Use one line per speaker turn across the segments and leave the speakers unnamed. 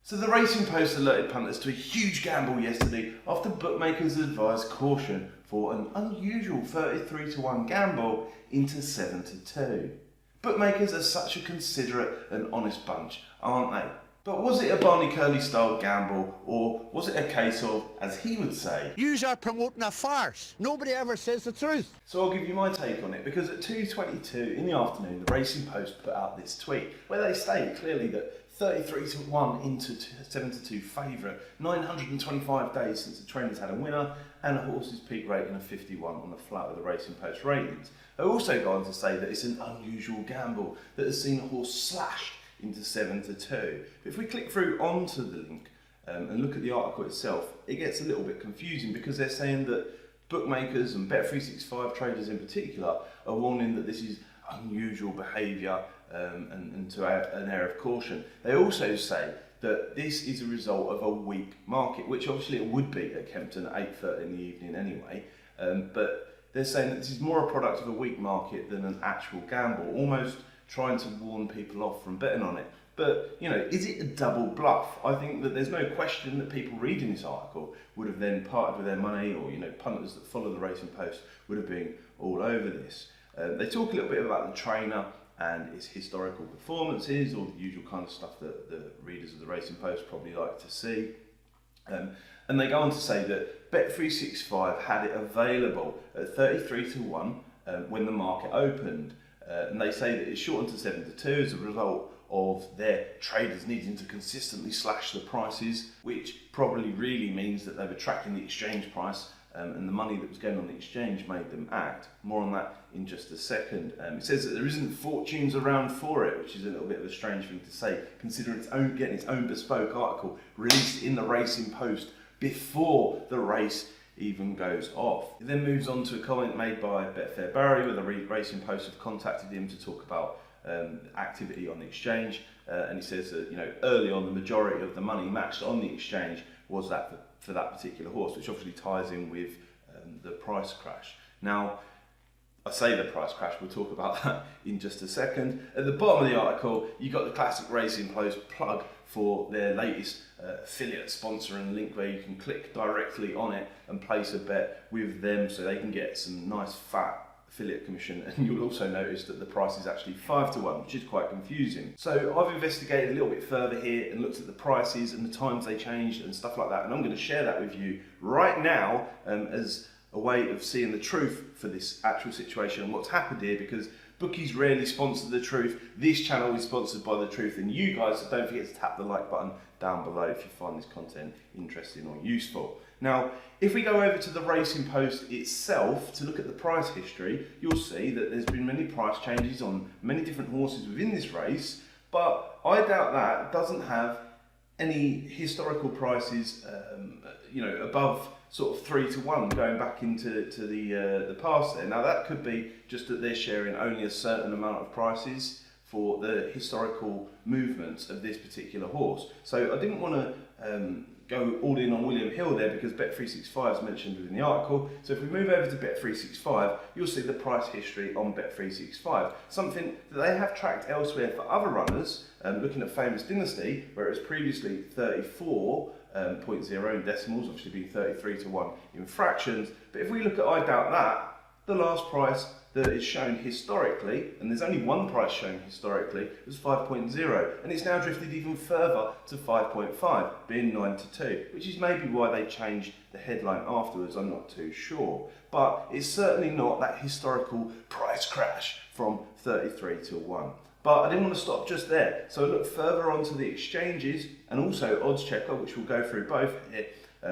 So the Racing Post alerted punters to a huge gamble yesterday after bookmakers advised caution for an unusual 33-1 gamble into 7-2. Bookmakers are such a considerate and honest bunch, aren't they? But was it a Barney Curley style gamble, or was it a case of, as he would say,
"Yous are promoting a farce. Nobody ever says the truth."
So I'll give you my take on it, because at 2:22 in the afternoon, the Racing Post put out this tweet where they state clearly that 33-1 into 7-2 favourite, 925 days since the trainer's had a winner, and a horse's peak rating of 51 on the flat of the Racing Post ratings. They also go on to say that it's an unusual gamble that has seen a horse slashed into 7-2. If we click through onto the link and look at the article itself, it gets a little bit confusing, because they're saying that bookmakers and Bet365 traders in particular are warning that this is unusual behaviour and to add an air of caution. They also say that this is a result of a weak market, which obviously it would be at Kempton at 8:30 in the evening anyway, but they're saying that this is more a product of a weak market than an actual gamble, almost trying to warn people off from betting on it. But, you know, is it a double bluff? I think that there's no question that people reading this article would have then parted with their money, or, you know, punters that follow the Racing Post would have been all over this. They talk a little bit about the trainer and its historical performances, all the usual kind of stuff that the readers of the Racing Post probably like to see. And they go on to say that Bet365 had it available at 33-1 when the market opened. And they say that it's shortened to 7-2 as a result of their traders needing to consistently slash the prices, which probably really means that they were tracking the exchange price, and the money that was going on the exchange made them act. More on that in just a second. It says that there isn't fortunes around for it, which is a little bit of a strange thing to say, considering getting its own bespoke article released in the Racing Post before the race even goes off. It then moves on to a comment made by Betfair Barry, where the Racing Post have contacted him to talk about activity on the exchange, and he says that, you know, early on the majority of the money matched on the exchange was that for that particular horse, which obviously ties in with the price crash. Now, I say the price crash, we'll talk about that in just a second. At the bottom of the article, you've got the classic Racing Post plug for their latest affiliate sponsor and link, where you can click directly on it and place a bet with them so they can get some nice fat affiliate commission. And you'll also notice that the price is actually 5-1, which is quite confusing. So I've investigated a little bit further here and looked at the prices and the times they changed and stuff like that, and I'm going to share that with you right now as a way of seeing the truth for this actual situation and what's happened here, because bookies rarely sponsor the truth. This channel is sponsored by the truth and you guys, so don't forget to tap the like button down below if you find this content interesting or useful. Now, if we go over to the Racing Post itself to look at the price history, you'll see that there's been many price changes on many different horses within this race, but I doubt that doesn't have any historical prices, you know, above sort of 3-1 going back into the past there. Now that could be just that they're sharing only a certain amount of prices for the historical movements of this particular horse. So I didn't want to go all in on William Hill there, because Bet365 is mentioned within the article. So if we move over to Bet365, you'll see the price history on Bet365, something that they have tracked elsewhere for other runners. Looking at Famous Dynasty, where it was previously 34.0 in decimals, obviously being 33-1 in fractions. But if we look at I Doubt That, the last price that is shown historically, and there's only one price shown historically, was 5.0, and it's now drifted even further to 5.5, being 9-2, which is maybe why they changed the headline afterwards, I'm not too sure. But it's certainly not that historical price crash from 33-1. But I didn't want to stop just there, so I looked further onto the exchanges and also Odds Checker, which we'll go through both here.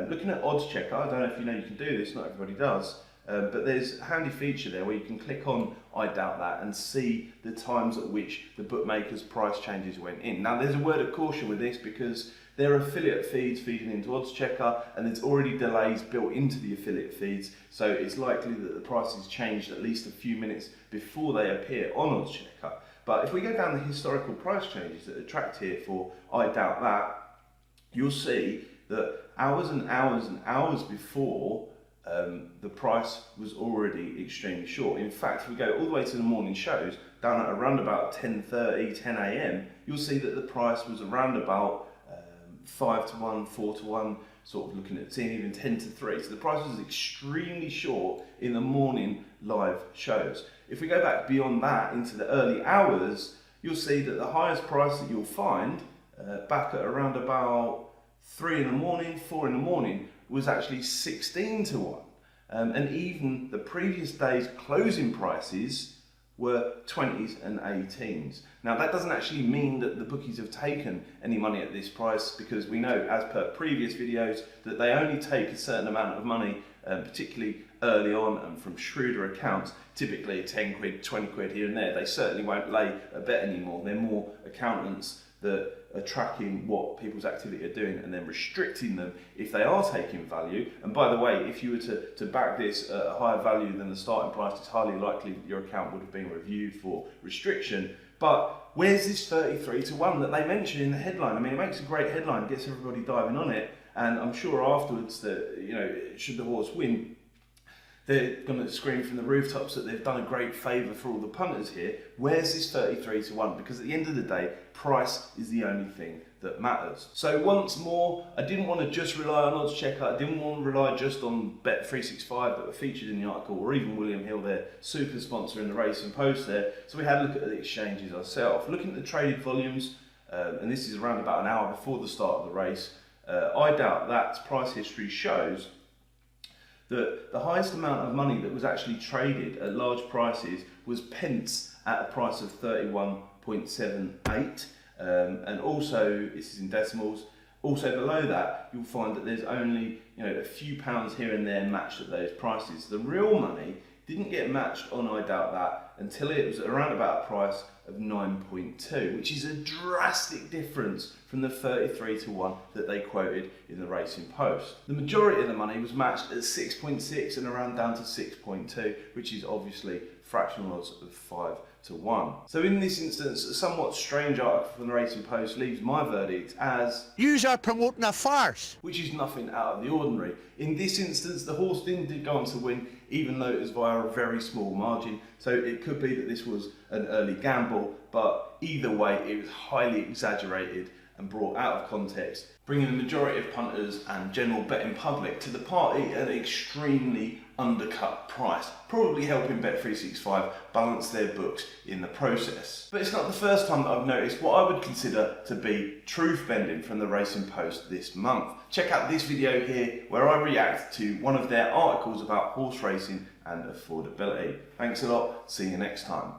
Looking at Odds Checker, I don't know if you know you can do this, not everybody does, but there's a handy feature there where you can click on I Doubt That and see the times at which the bookmakers' price changes went in. Now there's a word of caution with this, because there are affiliate feeds feeding into Odds Checker, and there's already delays built into the affiliate feeds, so it's likely that the prices changed at least a few minutes before they appear on Odds Checker. But if we go down the historical price changes that are tracked here for I Doubt That, you'll see that hours and hours and hours before the price was already extremely short. In fact, if we go all the way to the morning shows, down at around about 10:30, 10 AM, you'll see that the price was around about 5 to 1, 4 to 1, sort of looking at seeing even 10 to 3. So the price was extremely short in the morning live shows. If we go back beyond that into the early hours, you'll see that the highest price that you'll find back at around about 3 in the morning, 4 in the morning, was actually 16 to 1. And even the previous day's closing prices were 20s and 18s. Now that doesn't actually mean that the bookies have taken any money at this price, because we know, as per previous videos, that they only take a certain amount of money, particularly early on and from shrewder accounts, typically 10 quid, 20 quid here and there. They certainly won't lay a bet anymore. They're more accountants that are tracking what people's activity are doing and then restricting them if they are taking value. And by the way, if you were to back this at a higher value than the starting price, it's highly likely that your account would have been reviewed for restriction. But where's this 33 to 1 that they mention in the headline? I mean, it makes a great headline, gets everybody diving on it, and I'm sure afterwards that, you know, should the horse win, they're going to scream from the rooftops that they've done a great favour for all the punters here. Where's this 33 to 1? Because at the end of the day, price is the only thing that matters. So once more, I didn't want to just rely on odds checker. I didn't want to rely just on Bet365 that were featured in the article, or even William Hill, their super sponsor in the Racing Post there. So we had a look at the exchanges ourselves. Looking at the traded volumes, and this is around about an hour before the start of the race, I doubt that price history shows that the highest amount of money that was actually traded at large prices was pence at a price of 31.78, and also, this is in decimals, also below that you'll find that there's only, you know, a few pounds here and there matched at those prices. The real money didn't get matched on I Doubt That until it was around about a price of 9.2, which is a drastic difference from the 33 to 1 that they quoted in the Racing Post. The majority of the money was matched at 6.6 and around down to 6.2, which is obviously fractional odds of 5 to 1. So in this instance, a somewhat strange article from the Racing Post leaves my verdict as
Yous are promoting a farce.
which is nothing out of the ordinary. In this instance, the horse did go on to win, even though it was via a very small margin. So it could be that this was an early gamble, but either way, it was highly exaggerated and brought out of context, bringing the majority of punters and general betting public to the party at an extremely undercut price, probably helping Bet365 balance their books in the process. But it's not the first time that I've noticed what I would consider to be truth bending from the Racing Post this month. Check out this video here where I react to one of their articles about horse racing and affordability. Thanks a lot, see you next time.